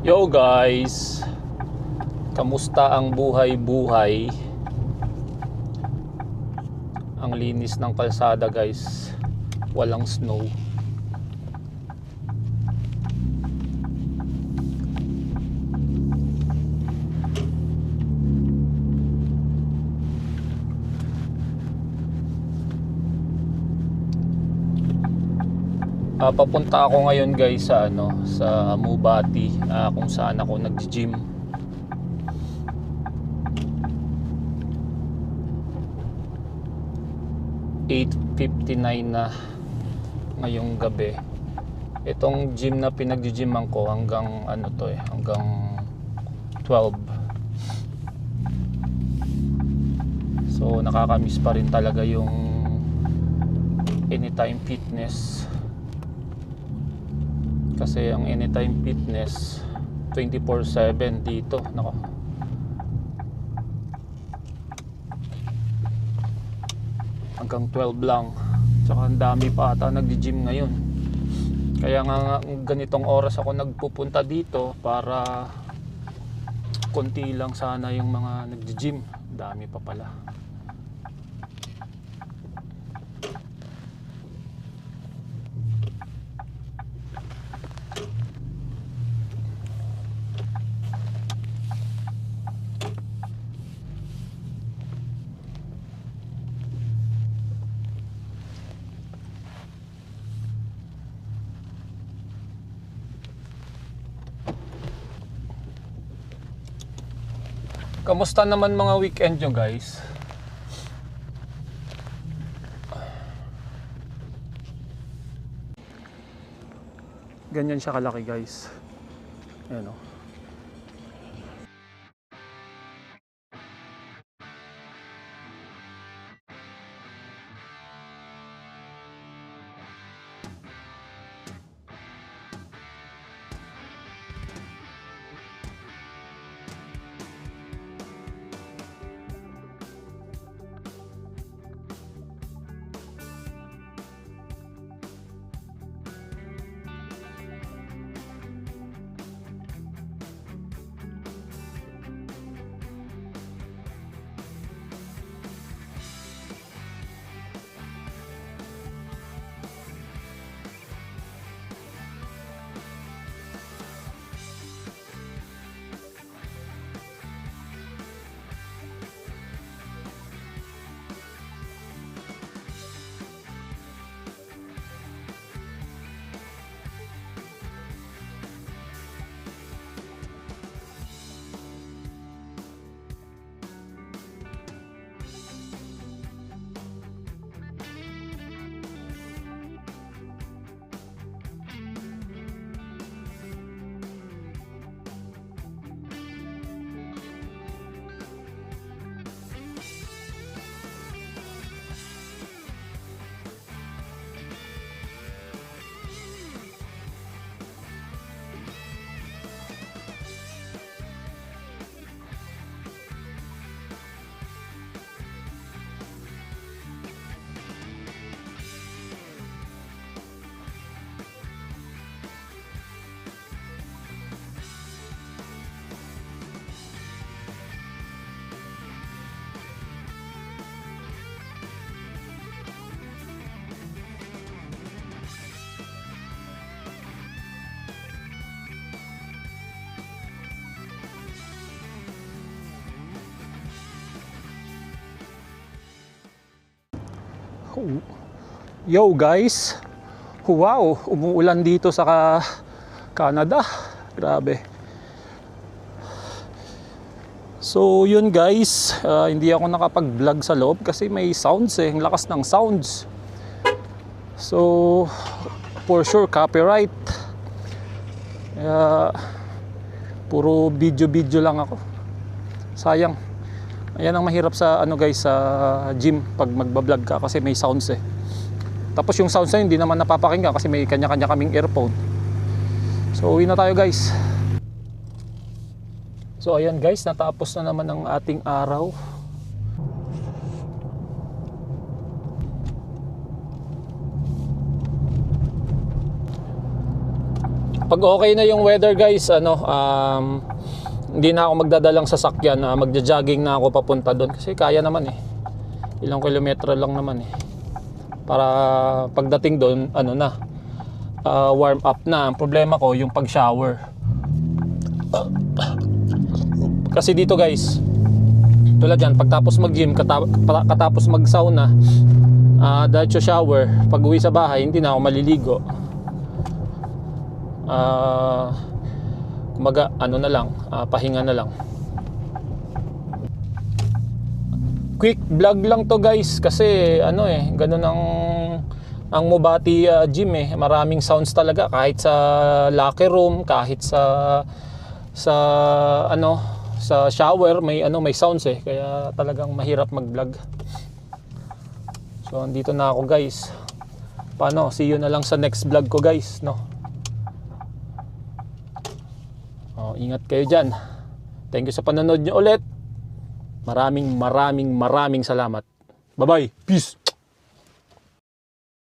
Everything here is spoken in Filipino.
Yo guys, kamusta ang buhay-buhay? Ang linis ng kalsada guys, walang snow. Papunta ako ngayon guys sa sa Mubati, kung saan ako nag-gym. (8:59) na ngayong gabi. Itong gym na pinag-gyman ko hanggang hanggang 12. So nakakamiss pa rin talaga yung Anytime Fitness. Kasi ang Anytime Fitness 24/7 dito, nako. Hanggang 12 lang. Tsaka ang dami pa ata nag-gym ngayon. Kaya nga ganitong oras ako nagpupunta dito para konti lang sana yung mga nag-gym. Dami pa pala. Kamusta naman mga weekend nyo guys? Ganyan siya kalaki guys. Ayan o. Yo guys, wow, umuulan dito sa Canada, grabe. So yun guys, hindi ako nakapag-vlog sa loob kasi may sounds ang lakas ng sounds. So for sure copyright. Puro video lang ako, sayang. Ayan ang mahirap sa guys, sa gym pag magba-vlog ka kasi may sounds eh. Tapos yung sounds na yun, hindi naman napapakinggan kasi may kanya-kanya kaming earphone. So uwi na tayo guys. So ayan guys, natapos na naman ang ating araw. Pag okay na yung weather guys, hindi na ako magdadalang sasakyan, magja-jogging na ako papunta doon kasi kaya naman eh. Ilang kilometro lang naman eh. Para pagdating doon, warm up na. Ang problema ko yung pag-shower. Kasi dito guys, tulad yan, pagtapos mag-gym, katapos mag-sauna, diretso shower, pag uwi sa bahay, hindi na ako maliligo. Pahinga na lang. Quick vlog lang to guys kasi ganun ang Mubati gym eh. Maraming sounds talaga kahit sa locker room, kahit sa shower may sounds eh. Kaya talagang mahirap mag-vlog. So andito na ako guys. See you na lang sa next vlog ko guys, no. Ingat kayo dyan. Thank you sa panonood nyo ulit. Maraming salamat. Bye bye. Peace.